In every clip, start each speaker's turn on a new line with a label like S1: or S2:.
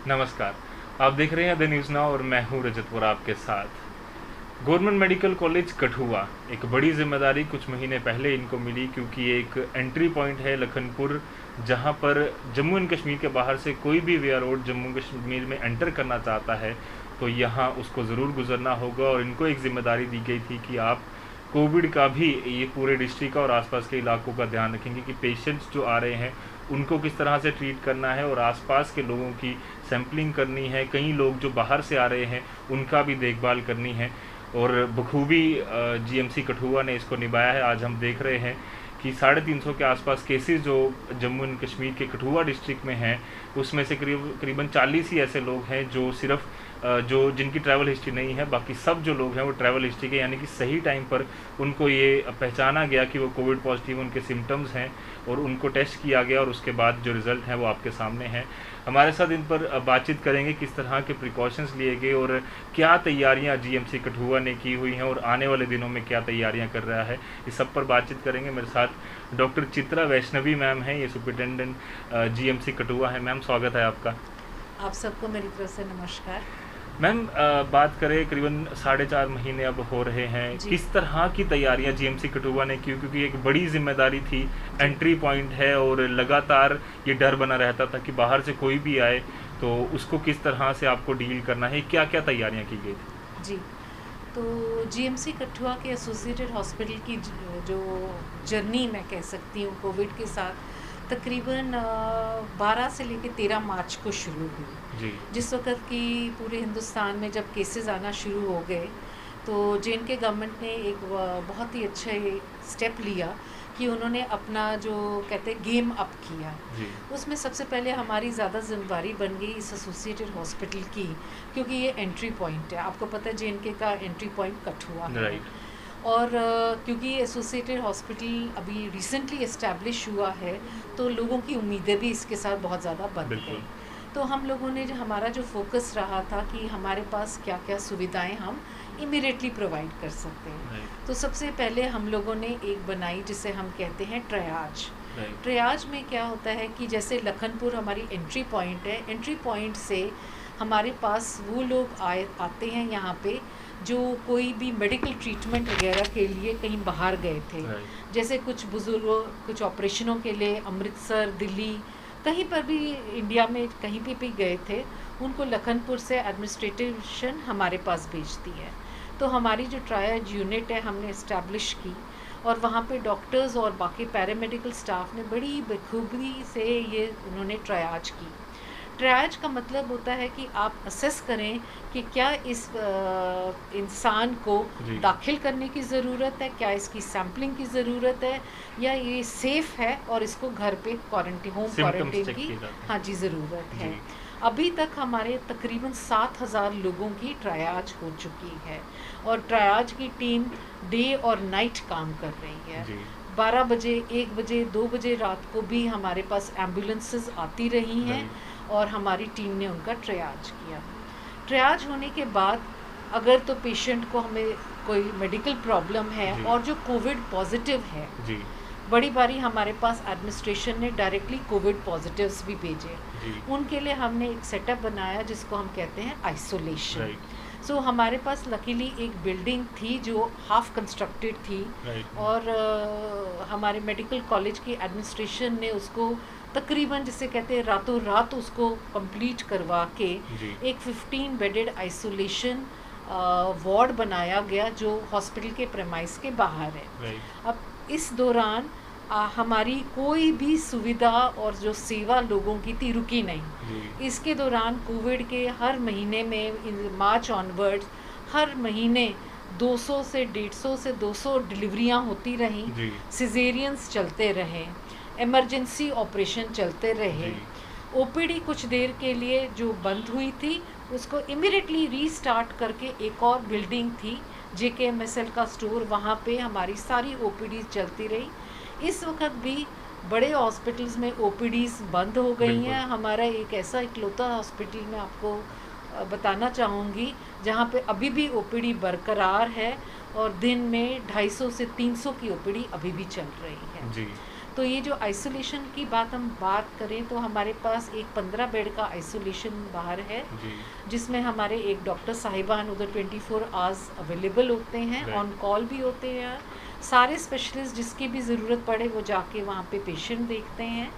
S1: नमस्कार। आप देख रहे हैं द न्यूज़ नाउ और मैं हूं रजतपुरा आपके साथ। गवर्नमेंट मेडिकल कॉलेज कठुआ, एक बड़ी जिम्मेदारी कुछ महीने पहले इनको मिली क्योंकि ये एक एंट्री पॉइंट है लखनपुर, जहां पर जम्मू एंड कश्मीर के बाहर से कोई भी वे रोड जम्मू कश्मीर में एंटर करना चाहता है तो यहाँ उसको ज़रूर गुजरना होगा। और इनको एक जिम्मेदारी दी गई थी कि आप कोविड का भी ये पूरे डिस्ट्रिक्ट का और आसपास के इलाकों का ध्यान रखेंगे कि पेशेंट्स जो आ रहे हैं उनको किस तरह से ट्रीट करना है और आसपास के लोगों की सैम्पलिंग करनी है। कई लोग जो बाहर से आ रहे हैं उनका भी देखभाल करनी है और बखूबी जीएमसी कठुआ ने इसको निभाया है। आज हम देख रहे हैं कि 350 के आसपास केसेस जो जम्मू एंड कश्मीर के कठुआ डिस्ट्रिक्ट में हैं, उसमें से करीबन 40 ही ऐसे लोग हैं जो सिर्फ जो जिनकी ट्रैवल हिस्ट्री नहीं है, बाकी सब जो लोग हैं वो ट्रैवल हिस्ट्री के, यानी कि सही टाइम पर उनको ये पहचाना गया कि वो कोविड पॉजिटिव उनके सिम्टम्स हैं और उनको टेस्ट किया गया और उसके बाद जो रिज़ल्ट हैं वो आपके सामने हैं। हमारे साथ इन पर बातचीत करेंगे किस तरह के प्रिकॉशंस लिए गए और क्या तैयारियां जीएमसी कठुआ ने की हुई हैं और आने वाले दिनों में क्या तैयारियां कर रहा है, इस सब पर बातचीत करेंगे। मेरे साथ डॉक्टर चित्रा वैष्णवी मैम हैं, ये सुपरिटेंडेंट जीएमसी कठुआ है। मैम, स्वागत है आपका।
S2: आप सबको मेरी तरफ से नमस्कार।
S1: मैम, बात करें, करीबन 4.5 महीने अब हो रहे हैं,
S2: जी
S1: किस तरह की तैयारियां जीएमसी कठुआ ने की, क्योंकि एक बड़ी जिम्मेदारी थी,
S2: जी
S1: एंट्री पॉइंट है और लगातार ये डर बना रहता था कि बाहर से कोई भी आए तो उसको किस तरह से आपको डील करना है, क्या क्या तैयारियां की गई थी?
S2: जी। तो जीएमसी कठुआ के एसोसिएटेड हॉस्पिटल की जो जर्नी मैं कह सकती हूँ कोविड के साथ तकरीबन 12 से लेकर 13 मार्च को शुरू हुई।
S1: जी।
S2: जिस वक्त की पूरे हिंदुस्तान में जब केसेस आना शुरू हो गए तो जे.एंड.के गवर्नमेंट ने एक बहुत ही अच्छा स्टेप लिया कि उन्होंने अपना जो कहते हैं गेम अप किया।
S1: जी।
S2: उसमें सबसे पहले हमारी ज़्यादा जिम्मेदारी बन गई इस एसोसिएटेड हॉस्पिटल की, क्योंकि ये एंट्री पॉइंट है। आपको पता है जे.एंड.के का एंट्री पॉइंट कठुआ है।
S1: राइट।
S2: और क्योंकि एसोसिएटेड हॉस्पिटल अभी रिसेंटली इस्टेब्लिश हुआ है तो लोगों की उम्मीदें भी इसके साथ बहुत ज़्यादा बढ़ गई।
S1: बिल्कुल।
S2: तो हम लोगों ने हमारा जो फोकस रहा था कि हमारे पास क्या क्या सुविधाएं हम इमीडिएटली प्रोवाइड कर सकते हैं।
S1: राइट।
S2: तो सबसे पहले हम लोगों ने एक बनाई जिसे हम कहते हैं ट्रायाज।
S1: राइट।
S2: ट्रायाज में क्या होता है कि जैसे लखनपुर हमारी एंट्री पॉइंट है, एंट्री पॉइंट से हमारे पास वो लोग आते हैं यहाँ पे जो कोई भी मेडिकल ट्रीटमेंट वगैरह के लिए कहीं बाहर गए थे।
S1: राइट।
S2: जैसे कुछ बुजुर्गों कुछ ऑपरेशनों के लिए अमृतसर, दिल्ली, कहीं पर भी इंडिया में कहीं भी गए थे, उनको लखनपुर से एडमिनिस्ट्रेशन हमारे पास भेजती है। तो हमारी जो ट्रायज यूनिट है हमने इस्टेब्लिश की और वहाँ पे डॉक्टर्स और बाकी पैरामेडिकल स्टाफ ने बड़ी बखूबी से ये उन्होंने ट्रायाज की। ट्रायज का मतलब होता है कि आप असेस करें कि क्या इस इंसान को
S1: जी।
S2: दाखिल करने की ज़रूरत है, क्या इसकी सैम्पलिंग की ज़रूरत है, या ये सेफ़ है और इसको घर पे quarantine, home
S1: symptoms
S2: quarantine
S1: check
S2: की
S1: किए जाते हैं।
S2: हाँ जी ज़रूरत है।
S1: जी।
S2: अभी तक हमारे तकरीबन 7,000 लोगों की ट्रायाज हो चुकी है और ट्रायाज की टीम डे और नाइट काम कर रही है।
S1: जी।
S2: 12 बजे, 1 बजे, 2 बजे रात को भी हमारे पास एम्बुलेंसेस आती रही हैं
S1: राइट।
S2: और हमारी टीम ने उनका ट्रायाज किया। ट्रायाज होने के बाद अगर तो पेशेंट को हमें कोई मेडिकल प्रॉब्लम है
S1: जी।
S2: और जो कोविड पॉजिटिव है,
S1: जी।
S2: बड़ी बारी हमारे पास एडमिनिस्ट्रेशन ने डायरेक्टली कोविड पॉजिटिव्स भी भेजे।
S1: जी।
S2: उनके लिए हमने एक सेटअप बनाया जिसको हम कहते हैं आइसोलेशन।
S1: राइट।
S2: सो हमारे पास लकीली एक बिल्डिंग थी जो हाफ कंस्ट्रक्टेड थी
S1: राइट।
S2: और हमारे मेडिकल कॉलेज की एडमिनिस्ट्रेशन ने उसको तकरीबन जिसे कहते हैं रातों रात उसको कंप्लीट करवा के
S1: जी।
S2: एक 15 बेडेड आइसोलेशन वार्ड बनाया गया जो हॉस्पिटल के प्रेमाइस के बाहर है।
S1: राइट।
S2: अब इस दौरान हमारी कोई भी सुविधा और जो सेवा लोगों की थी रुकी नहीं।
S1: जी।
S2: इसके दौरान कोविड के हर महीने में मार्च ऑनवर्ड्स हर महीने 200 से 150 से 200 डिलीवरियां होती रहीं,
S1: जी।
S2: सिजेरियंस चलते रहे, इमरजेंसी ऑपरेशन चलते रहे।
S1: जी।
S2: ओपीडी कुछ देर के लिए जो बंद हुई थी उसको इमीडिएटली रीस्टार्ट करके एक और बिल्डिंग थी JKMSL का स्टोर, वहाँ पे हमारी सारी ओपीडी चलती रही। इस वक्त भी बड़े हॉस्पिटल्स में ओपीडीज बंद हो गई
S1: बिल्कुल।
S2: हैं। हमारा एक ऐसा इकलौता हॉस्पिटल में आपको बताना चाहूँगी जहाँ पे अभी भी ओपीडी बरकरार है और दिन में 250 से 300 की ओपीडी अभी भी चल रही है।
S1: जी।
S2: तो ये जो आइसोलेशन की बात करें तो हमारे पास एक 15 बेड का आइसोलेशन बाहर है,
S1: जी।
S2: जिसमें हमारे एक डॉक्टर साहिबान उधर 24 आवर्स अवेलेबल होते हैं,
S1: Right.
S2: ऑन कॉल भी होते हैं। सारे स्पेशलिस्ट जिसकी भी ज़रूरत पड़े वो जाके वहाँ पे पेशेंट देखते हैं।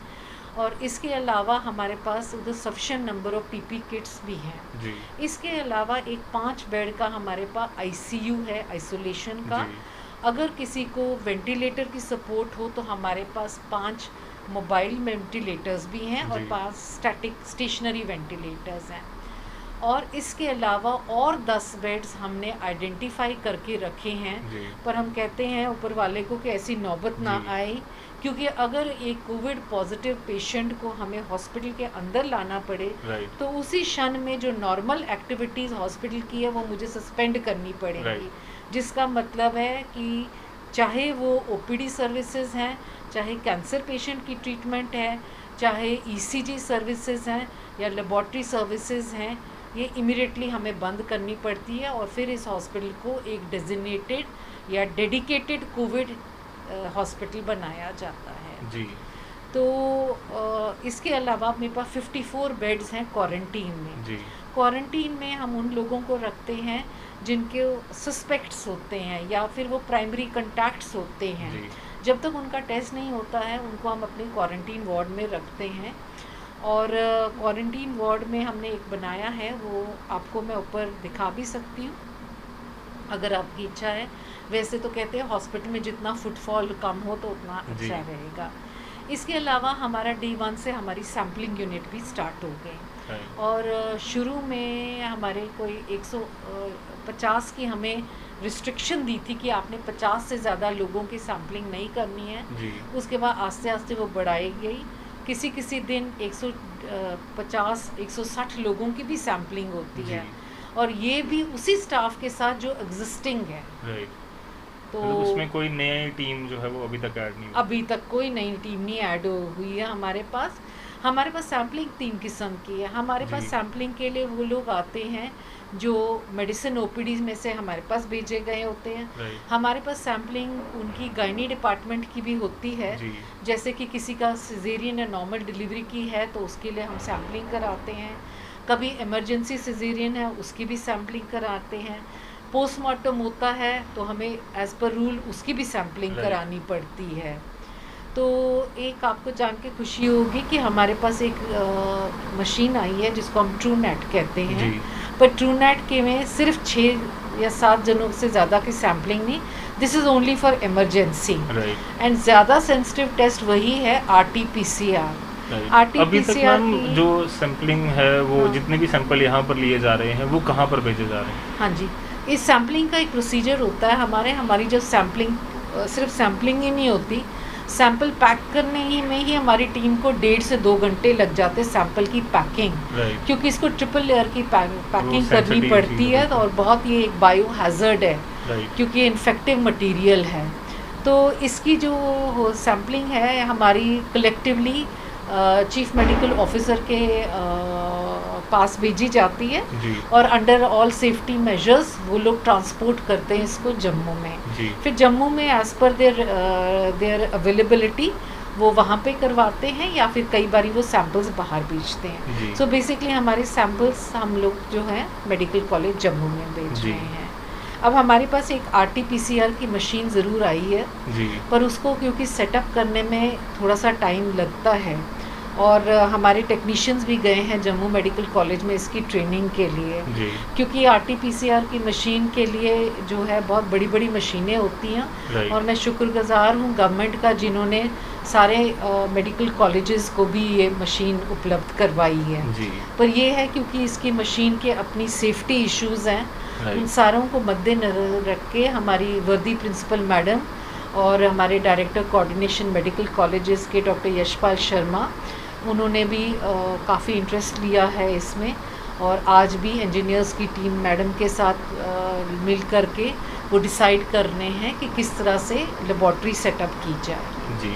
S2: और इसके अलावा हमारे पास उधर sufficient number of PP kits भी हैं।
S1: जी।
S2: इसके अलावा एक 5 बेड का हमारे पास आईसीयू है आइसोलेशन का।
S1: जी।
S2: अगर किसी को वेंटिलेटर की सपोर्ट हो तो हमारे पास 5 मोबाइल वेंटिलेटर्स भी हैं और
S1: जी।
S2: 5 स्टैटिक स्टेशनरी वेंटिलेटर्स हैं। और इसके अलावा और 10 बेड्स हमने आइडेंटिफाई करके रखे हैं,
S1: जी।
S2: पर हम कहते हैं ऊपर वाले को कि ऐसी नौबत ना
S1: जी।
S2: आए, क्योंकि अगर एक कोविड पॉजिटिव पेशेंट को हमें हॉस्पिटल के अंदर लाना पड़े
S1: राइट।
S2: तो उसी क्षण में जो नॉर्मल एक्टिविटीज़ हॉस्पिटल की है वो मुझे सस्पेंड करनी पड़ेंगी।
S1: राइट।
S2: जिसका मतलब है कि चाहे वो ओपीडी सर्विसेज हैं, चाहे कैंसर पेशेंट की ट्रीटमेंट है, चाहे ईसीजी सर्विसेज हैं या लेबॉर्ट्री सर्विसेज हैं, ये इमीडिएटली हमें बंद करनी पड़ती है और फिर इस हॉस्पिटल को एक डेजिग्नेटेड या डेडिकेटेड कोविड हॉस्पिटल बनाया जाता है।
S1: जी।
S2: तो इसके अलावा मेरे पास 54 बेड्स हैं क्वारंटीन में।
S1: जी।
S2: क्वारंटीन में हम उन लोगों को रखते हैं जिनके सस्पेक्ट्स होते हैं या फिर वो प्राइमरी कंटैक्ट्स होते हैं।
S1: जी।
S2: जब तक उनका टेस्ट नहीं होता है उनको हम अपने क्वारंटीन वार्ड में रखते हैं। और क्वारंटीन वार्ड में हमने एक बनाया है, वो आपको मैं ऊपर दिखा भी सकती हूँ अगर आपकी इच्छा है। वैसे तो कहते हैं हॉस्पिटल में जितना फुटफॉल कम हो तो उतना
S1: जी।
S2: अच्छा रहेगा। इसके अलावा हमारा D1 से हमारी सैम्पलिंग यूनिट भी स्टार्ट हो गई।
S1: राइट।
S2: और शुरू में हमारे कोई 150 की हमें रिस्ट्रिक्शन दी थी कि आपने 50 से ज़्यादा लोगों की सैम्पलिंग नहीं करनी है।
S1: जी।
S2: उसके बाद आस्ते आस्ते वो बढ़ाई गई। किसी दिन 150 160 लोगों की भी सैम्पलिंग होती
S1: जी।
S2: है, और ये भी उसी स्टाफ के साथ जो एग्जिस्टिंग है।
S1: राइट।
S2: तो
S1: मतलब उसमें कोई नई टीम जो है वो अभी तक ऐड नहीं हुई।
S2: अभी तक कोई नई टीम नहीं ऐड हुई है हमारे पास। हमारे पास सैम्पलिंग 3 किस्म की है। हमारे पास
S1: जी।
S2: सैम्पलिंग के लिए वो लोग आते हैं जो मेडिसिन ओपीडी में से हमारे पास भेजे गए होते हैं।
S1: राइट।
S2: हमारे पास सैम्पलिंग उनकी गायनी डिपार्टमेंट की भी होती है।
S1: जी।
S2: जैसे कि किसी का सिजेरियन या नॉर्मल डिलीवरी की है तो उसके लिए हम सैम्पलिंग कराते हैं। कभी इमरजेंसी सिजेरियन है उसकी भी सैम्पलिंग कराते हैं। पोस्टमार्टम होता है तो हमें एज़ पर रूल उसकी भी सैम्पलिंग
S1: Right.
S2: करानी पड़ती है। तो एक आपको जान के खुशी होगी कि हमारे पास एक मशीन आई है जिसको हम ट्रू नेट कहते हैं।
S1: जी।
S2: पर ट्रू नेट के में सिर्फ 6 या 7 जनों से ज़्यादा की सैम्पलिंग नहीं, this is only for emergency.
S1: Right.
S2: And ज़्यादा सेंसिटिव टेस्ट वही है RT-PCR।
S1: राइट। अभी तक
S2: RT-PCR
S1: मैम
S2: की
S1: जो सैम्पलिंग है वो
S2: हाँ।
S1: जितने भी सैंपल यहाँ पर लिए जा रहे हैं वो कहाँ पर भेजे जा रहे हैं?
S2: हाँ जी, इस सैम्पलिंग का एक प्रोसीजर होता है हमारी जो सैम्पलिंग सिर्फ सैम्पलिंग ही नहीं होती, सैंपल पैक करने ही में ही हमारी टीम को 1.5 से 2 घंटे लग जाते हैं सैंपल की पैकिंग।
S1: राइट।
S2: क्योंकि इसको ट्रिपल लेयर की पैकिंग करनी
S1: sensitive
S2: पड़ती
S1: चीज़
S2: है
S1: है।
S2: और बहुत ये एक बायो हैज़र्ड है
S1: राइट।
S2: क्योंकि ये इन्फेक्टिव मटेरियल है। तो इसकी जो सैम्पलिंग है हमारी कलेक्टिवली चीफ मेडिकल ऑफिसर के पास भेजी जाती है
S1: जी।
S2: और अंडर ऑल सेफ्टी मेजर्स वो लोग ट्रांसपोर्ट करते हैं इसको जम्मू में।
S1: जी।
S2: फिर जम्मू में एज़ पर देयर अवेलेबिलिटी वो वहाँ पे करवाते हैं या फिर कई बारी वो सैंपल्स बाहर भेजते हैं।
S1: जी।
S2: सो बेसिकली हमारे सैंपल्स हम लोग जो है मेडिकल कॉलेज जम्मू में भेज
S1: जी।
S2: रहे हैं। अब हमारे पास एक RT-PCR की मशीन ज़रूर आई है,
S1: जी।
S2: पर उसको क्योंकि सेटअप करने में थोड़ा सा टाइम लगता है और हमारे टेक्नीशियंस भी गए हैं जम्मू मेडिकल कॉलेज में इसकी ट्रेनिंग के लिए,
S1: जी।
S2: क्योंकि RT-PCR की मशीन के लिए जो है बहुत बड़ी बड़ी मशीनें होती हैं।
S1: राइट।
S2: और मैं शुक्रगुजार हूँ गवर्नमेंट का जिन्होंने सारे मेडिकल कॉलेजेस को भी ये मशीन उपलब्ध करवाई है।
S1: जी।
S2: पर ये है क्योंकि इसकी मशीन के अपनी सेफ्टी इश्यूज़ हैं, उन
S1: राइट।
S2: सारों को मद्देनजर रख के हमारी वर्दी प्रिंसिपल मैडम और हमारे डायरेक्टर कोऑर्डिनेशन मेडिकल कॉलेजेस के डॉक्टर यशपाल शर्मा, उन्होंने भी काफ़ी इंटरेस्ट लिया है इसमें और आज भी इंजीनियर्स की टीम मैडम के साथ मिल कर के वो डिसाइड कर रहे हैं कि किस तरह से लेबॉर्ट्री सेटअप की जाए।
S1: जी।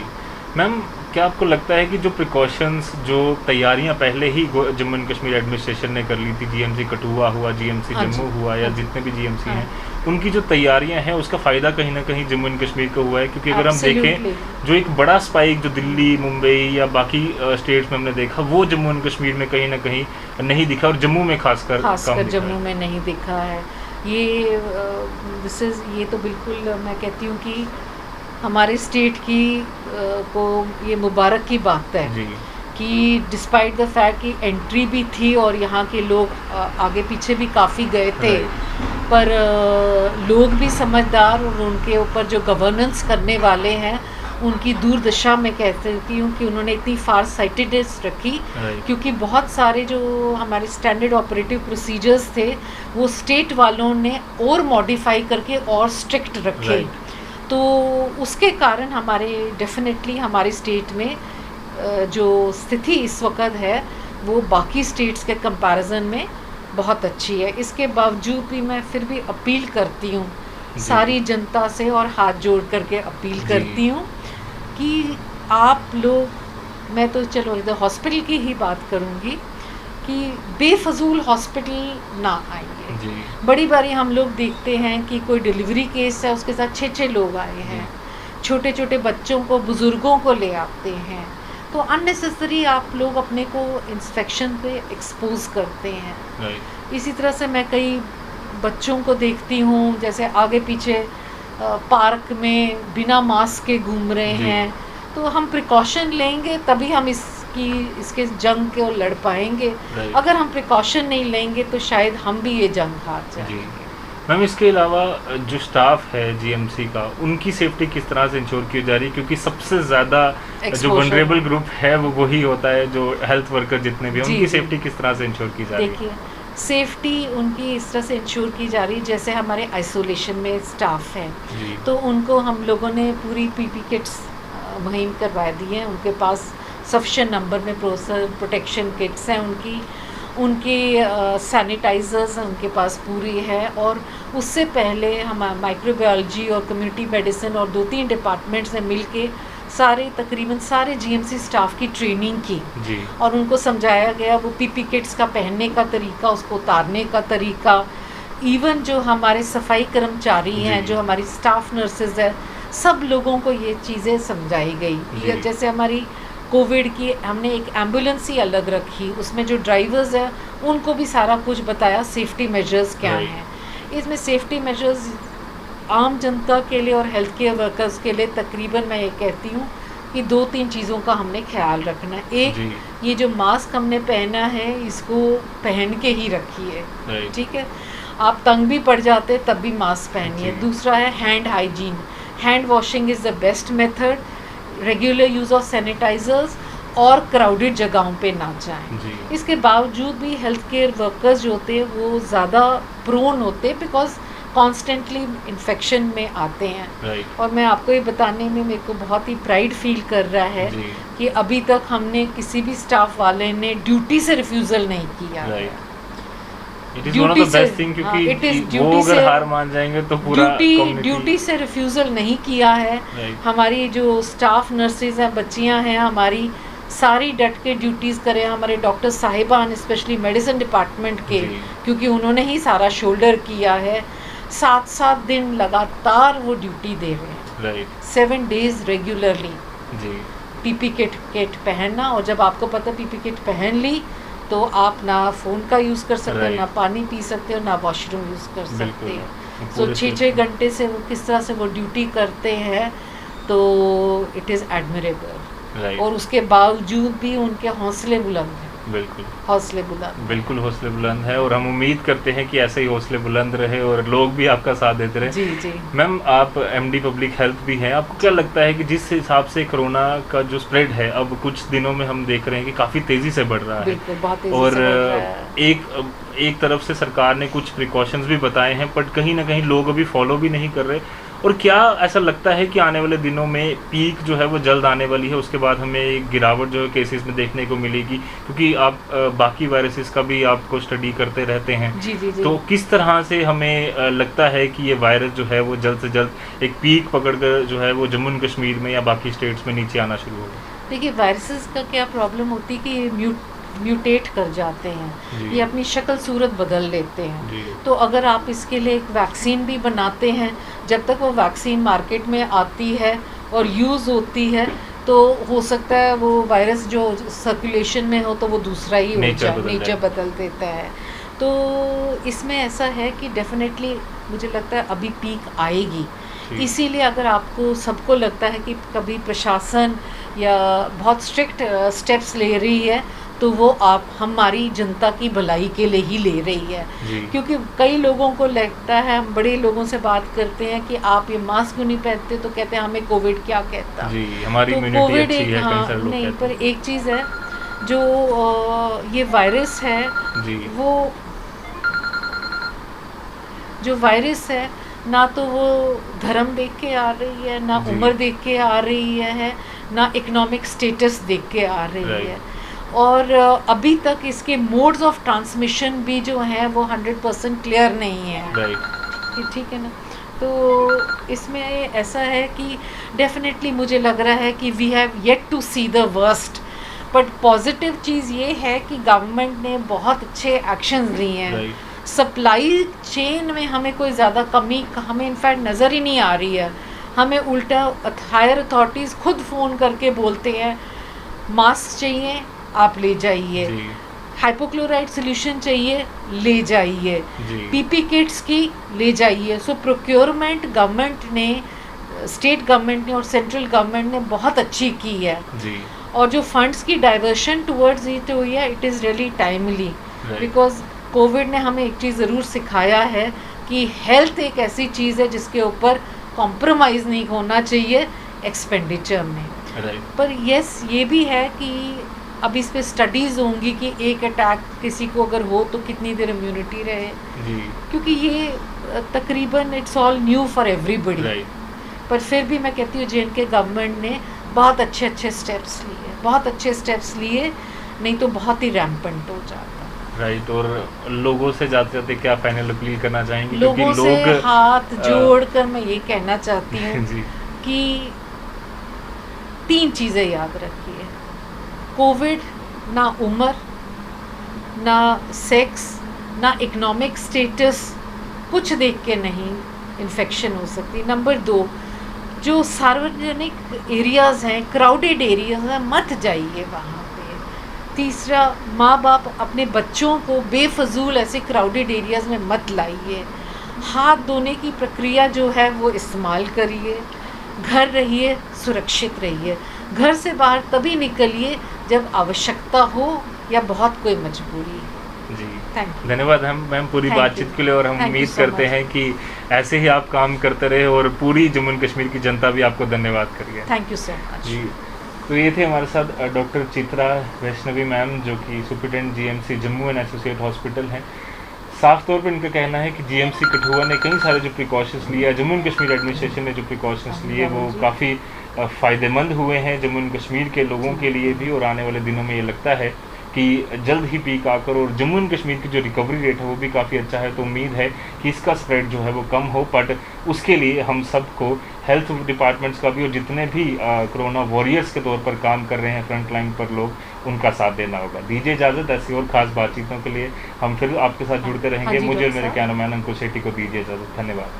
S1: मैम, क्या आपको लगता है कि जो प्रिकॉशंस, जो तैयारियां पहले ही जम्मू एंड कश्मीर एडमिनिस्ट्रेशन ने कर ली थी, जीएमसी कठुआ हुआ, जीएमसी
S2: हाँ जी,
S1: जम्मू हुआ, या
S2: हाँ जी,
S1: जितने भी जीएमसी
S2: हाँ,
S1: हैं, उनकी जो तैयारियां हैं उसका फ़ायदा कहीं ना कहीं जम्मू एंड कश्मीर को हुआ है? क्योंकि अगर हम
S2: एब्सोल्युटली।
S1: देखें, जो एक बड़ा स्पाइक जो दिल्ली, मुंबई या बाकी स्टेट्स में हमने देखा, वो जम्मू एंड कश्मीर में कहीं ना कहीं नहीं दिखा, और जम्मू में खासकर कम दिखा
S2: जम्मू
S1: है।
S2: में नहीं दिखा है। ये ये तो बिल्कुल मैं कहती हूँ कि हमारे स्टेट की को ये मुबारक की बात है
S1: जी
S2: कि डिस्पाइट द फैक्ट कि एंट्री भी थी और यहाँ के लोग आगे पीछे भी काफ़ी गए थे,
S1: राइट।
S2: पर लोग भी समझदार और उनके ऊपर जो गवर्नेंस करने वाले हैं उनकी दूरदशा में कहती हूँ कि उन्होंने इतनी फार साइटेडनेस रखी,
S1: राइट।
S2: क्योंकि बहुत सारे जो हमारे स्टैंडर्ड ऑपरेटिव प्रोसीजर्स थे वो स्टेट वालों ने और मॉडिफाई करके और स्ट्रिक्ट रखे।
S1: राइट।
S2: तो उसके कारण हमारे डेफिनेटली हमारे स्टेट में जो स्थिति इस वक्त है वो बाकी स्टेट्स के कंपैरिजन में बहुत अच्छी है। इसके बावजूद भी मैं फिर भी अपील करती हूँ
S1: जी।
S2: सारी जनता से, और हाथ जोड़ करके अपील
S1: जी।
S2: करती हूँ कि आप लोग, मैं तो चलो इधर हॉस्पिटल की ही बात करूँगी कि बेफजूल हॉस्पिटल ना आइए।
S1: जी
S2: बड़ी बारी हम लोग देखते हैं कि कोई डिलीवरी केस है, उसके साथ 6 लोग आए हैं, छोटे छोटे बच्चों को, बुज़ुर्गों को ले आते हैं, तो अननेसेसरी आप लोग अपने को इंफेक्शन पे एक्सपोज करते हैं।
S1: राइट।
S2: इसी तरह से मैं कई बच्चों को देखती हूँ जैसे आगे पीछे पार्क में बिना मास्क के घूम रहे
S1: जी।
S2: हैं, तो हम प्रिकॉशन लेंगे तभी हम इसके जंग को लड़ पाएंगे।
S1: राइट।
S2: अगर हम प्रिकॉशन नहीं लेंगे तो शायद हम भी ये जंग हार
S1: जी
S2: जाएंगे।
S1: मैम, इसके अलावा जो स्टाफ है जीएमसी का, उनकी सेफ्टी किस तरह से इंश्योर की जा रही है? क्योंकि सबसे ज़्यादा जो
S2: Exposure।
S1: वनरेबल ग्रुप है वो वही होता है, जो हेल्थ वर्कर जितने भी हैं,
S2: जी,
S1: उनकी
S2: जी।
S1: सेफ्टी किस तरह से इंश्योर की जा रही है?
S2: देखिए, सेफ्टी उनकी इस तरह से इंश्योर की जा रही है, जैसे हमारे आइसोलेशन में स्टाफ हैं
S1: जी
S2: तो उनको हम लोगों ने पूरी पीपी किट्स मुहिम करवा दी हैं। उनके पास सफिशेंट नंबर में प्रोटेक्शन किट्स हैं, उनकी सैनिटाइजर्स उनके पास पूरी है। और उससे पहले हम माइक्रोबायोलॉजी और कम्युनिटी मेडिसिन और 2-3 डिपार्टमेंट्स ने मिल के तकरीबन सारे जीएमसी स्टाफ की ट्रेनिंग की,
S1: जी
S2: और उनको समझाया गया वो पीपी किट्स का पहनने का तरीका, उसको उतारने का तरीका। इवन जो हमारे सफाई कर्मचारी हैं,
S1: जी।
S2: जो हमारी स्टाफ नर्सेज है, सब लोगों को ये चीज़ें समझाई गई।
S1: जी।
S2: जैसे हमारी कोविड की हमने एक एम्बुलेंस ही अलग रखी, उसमें जो ड्राइवर्स हैं उनको भी सारा कुछ बताया सेफ्टी मेजर्स क्या
S1: Right।
S2: हैं। इसमें सेफ्टी मेजर्स आम जनता के लिए और हेल्थ केयर वर्कर्स के लिए तकरीबन मैं ये कहती हूँ कि 2-3 चीज़ों का हमने ख्याल रखना है। एक,
S1: जी
S2: ये जो मास्क हमने पहना है इसको पहन के ही रखिए,
S1: राइट।
S2: ठीक है। आप तंग भी पड़ जाते तब भी मास्क पहनिए।
S1: जी।
S2: दूसरा है hand hygiene, hand washing is the best method, regular use of sanitizers, और क्राउडेड जगहों पे ना जाएं।
S1: जी
S2: इसके बावजूद भी हेल्थ केयर वर्कर्स जो होते हैं वो ज़्यादा प्रोन होते हैं बिकॉज कॉन्स्टेंटली इन्फेक्शन में आते हैं।
S1: राइट।
S2: और मैं आपको ये बताने में मेरे को बहुत ही प्राइड फील कर रहा है
S1: जी
S2: कि अभी तक हमने किसी भी स्टाफ वाले ने ड्यूटी से रिफ्यूज़ल नहीं किया है।
S1: Right. It is one of the
S2: duty से,
S1: बेस्ट थिंग,
S2: हाँ, it is
S1: क्योंकि वो
S2: ड्यूटी
S1: अगर
S2: से-
S1: हार मान जाएंगे तो पूरा
S2: ड्यूटी से रिफ्यूज़ल नहीं किया है।
S1: राइट।
S2: हमारी जो स्टाफ नर्सेज हैं, बच्चियां हैं हमारी, सारी डट के ड्यूटीज़ करें। हमारे डॉक्टर साहिबान स्पेशली मेडिसिन डिपार्टमेंट के,
S1: जी।
S2: क्योंकि उन्होंने ही सारा शोल्डर किया है। 7-7 दिन लगातार वो ड्यूटी दे रहे हैं,
S1: राइट।
S2: 7 डेज रेगुलरली
S1: जी
S2: पीपी किट पहनना। और जब आपको पता पीपी किट पहन ली तो आप ना फ़ोन का यूज़ कर सकते हो,
S1: Right।
S2: ना पानी पी सकते हो, ना वॉशरूम यूज़ कर सकते
S1: बिल्कुल।
S2: हो।
S1: पूरे
S2: सो 6-6 घंटे से वो किस तरह से वो ड्यूटी करते हैं, तो इट इज़ एडमिरेबल।
S1: राइट।
S2: और उसके बावजूद भी उनके हौसले बुलंद हैं,
S1: बिल्कुल
S2: हौसले बुलंद।
S1: बिल्कुल हौसले बुलंद है, और हम उम्मीद करते हैं कि ऐसे ही हौसले बुलंद रहे और लोग भी आपका साथ देते रहे।
S2: जी जी।
S1: मैम, आप एमडी पब्लिक हेल्थ भी हैं, आपको क्या लगता है कि जिस हिसाब से कोरोना का जो स्प्रेड है अब कुछ दिनों में हम देख रहे हैं कि काफ़ी तेज़ी से बढ़ रहा है,
S2: बिल्कुल बहुत तेज़ी
S1: और
S2: से बढ़ रहा है।
S1: एक तरफ से सरकार ने कुछ प्रिकॉशंस भी बताए हैं, बट कहीं ना कहीं लोग अभी फॉलो भी नहीं कर रहे, और क्या ऐसा लगता है कि आने वाले दिनों में पीक जो है वो जल्द आने वाली है, उसके बाद हमें एक गिरावट जो है केसेस में देखने को मिलेगी, क्योंकि आप बाकी वायरसेस का भी आपको स्टडी करते रहते हैं।
S2: जी जी जी।
S1: तो किस तरह से हमें लगता है कि ये वायरस जो है वो जल्द से जल्द एक पीक पकड़कर जो है वो जम्मू एंड कश्मीर में या बाकी स्टेट्स में नीचे आना शुरू होगा?
S2: देखिए, वायरसेस का क्या प्रॉब्लम होती है कि ये म्यूटेट कर जाते हैं,
S1: जी।
S2: ये अपनी शक्ल सूरत बदल लेते हैं।
S1: जी।
S2: तो अगर आप इसके लिए एक वैक्सीन भी बनाते हैं, जब तक वो वैक्सीन मार्केट में आती है और यूज़ होती है, तो हो सकता है वो वायरस जो सर्कुलेशन में हो तो वो दूसरा ही हो जाए, नेचर बदल देता है। तो इसमें ऐसा है कि डेफिनेटली मुझे लगता है अभी पीक आएगी। इसीलिए अगर आपको सबको लगता है कि कभी प्रशासन या बहुत स्ट्रिक्ट स्टेप्स ले रही है, तो वो आप हमारी जनता की भलाई के लिए ही ले रही है। क्योंकि कई लोगों को लगता है, हम बड़े लोगों से बात करते हैं कि आप ये मास्क क्यों नहीं पहनते, तो कहते हैं हमें कोविड क्या कहता है।
S1: जी, हमारी
S2: तो
S1: इम्यूनिटी
S2: कोविड
S1: अच्छी है,
S2: हाँ, नहीं, पर एक चीज़ है जो ये वायरस है
S1: जी।
S2: वो जो वायरस है ना तो वो धर्म देख के आ रही है, ना उम्र देख के आ रही है, ना इकोनॉमिक स्टेटस देख के आ रही है। और अभी तक इसके मोड्स ऑफ ट्रांसमिशन भी जो हैं वो 100% क्लियर नहीं है। ठीक है ना। तो इसमें ऐसा है कि डेफिनेटली मुझे लग रहा है कि we have yet to see the worst, but positive चीज़ ये है कि गवर्नमेंट ने बहुत अच्छे एक्शंस लिए हैं। सप्लाई चेन में हमें कोई ज़्यादा कमी हमें इनफैक्ट नज़र ही नहीं आ रही है। हमें उल्टा हायर अथॉरिटीज़ खुद फ़ोन करके बोलते हैं मास्क चाहिए आप ले जाइए, हाइपोक्लोराइड सोल्यूशन चाहिए ले जाइए, पीपी किट्स की ले जाइए। सो प्रोक्योरमेंट गवर्नमेंट ने, स्टेट गवर्नमेंट ने और सेंट्रल गवर्नमेंट ने बहुत अच्छी की है जी। और जो फंड्स की डाइवर्शन टुवर्ड्स इट हुई है, it is really timely, because Covid ने हमें एक चीज़ ज़रूर सिखाया है कि हेल्थ एक ऐसी चीज़ है जिसके ऊपर कॉम्प्रोमाइज़ नहीं होना चाहिए एक्सपेंडिचर में। पर यस, ये भी है कि अब इस पे स्टडीज़ होंगी कि एक अटैक किसी को अगर हो तो कितनी देर इम्यूनिटी रहे जी। क्योंकि ये तकरीबन it's all new for everybody. पर फिर भी मैं कहती हूँ जे.एंड.के गवर्नमेंट ने बहुत अच्छे स्टेप्स लिए, बहुत अच्छे स्टेप्स लिए, नहीं तो बहुत ही रैम्पेंट हो जाता।
S1: राइट। और लोगों से जाते जाते क्या फाइनल अपील करना चाहेंगे?
S2: लोगों से हाथ जोड़कर मैं ये कहना चाहती हूँ कि 3 चीज़ें याद रखिए। कोविड ना उम्र, ना सेक्स, ना इकोनॉमिक स्टेटस, कुछ देख के नहीं इन्फेक्शन हो सकती। नंबर 2, जो सार्वजनिक एरियाज़ हैं, क्राउडेड एरियाज़ हैं, मत जाइए वहाँ पे। तीसरा, माँ बाप अपने बच्चों को बेफजूल ऐसे क्राउडेड एरियाज़ में मत लाइए। हाथ धोने की प्रक्रिया जो है वो इस्तेमाल करिए। घर रहिए, सुरक्षित रहिए। घर से बाहर तभी निकलिए जब आवश्यकता हो या बहुत कोई मजबूरी जी। Thank you.
S1: धन्यवाद मैम पूरी बातचीत के लिए, और हम उम्मीद करते हैं कि ऐसे ही आप काम करते रहे और पूरी जम्मू एंड कश्मीर की जनता भी आपको धन्यवाद करिए।
S2: थैंक यू सो मच
S1: जी। तो ये थे हमारे साथ डॉक्टर चित्रा वैष्णवी मैम, जो कि superintendent GMC Jammu and associate hospital हैं। साफ तौर पर इनका कहना है कि जीएमसी कठुआ ने कई सारे जो प्रिकॉशंस लिए, जम्मू एंड कश्मीर एडमिनिस्ट्रेशन ने जो प्रिकॉशंस लिए वो काफ़ी फ़ायदेमंद हुए हैं जम्मू एंड कश्मीर के लोगों के लिए भी। और आने वाले दिनों में ये लगता है कि जल्द ही पीक आकर और जम्मू एंड कश्मीर की जो रिकवरी रेट है वो भी काफ़ी अच्छा है। तो उम्मीद है कि इसका स्प्रेड जो है वो कम हो, बट उसके लिए हम सबको हेल्थ डिपार्टमेंट्स का भी और जितने भी कोरोना वॉरियर्स के तौर पर काम कर रहे हैं फ्रंट लाइन पर लोग, उनका साथ देना होगा। दीजिए इजाज़त, ऐसी और ख़ास बातचीतों के लिए हम फिर आपके साथ जुड़ते रहेंगे। मुझे और मेरे कैमरामैन अंकुश शेट्टी को दीजिए इजाज़त। धन्यवाद।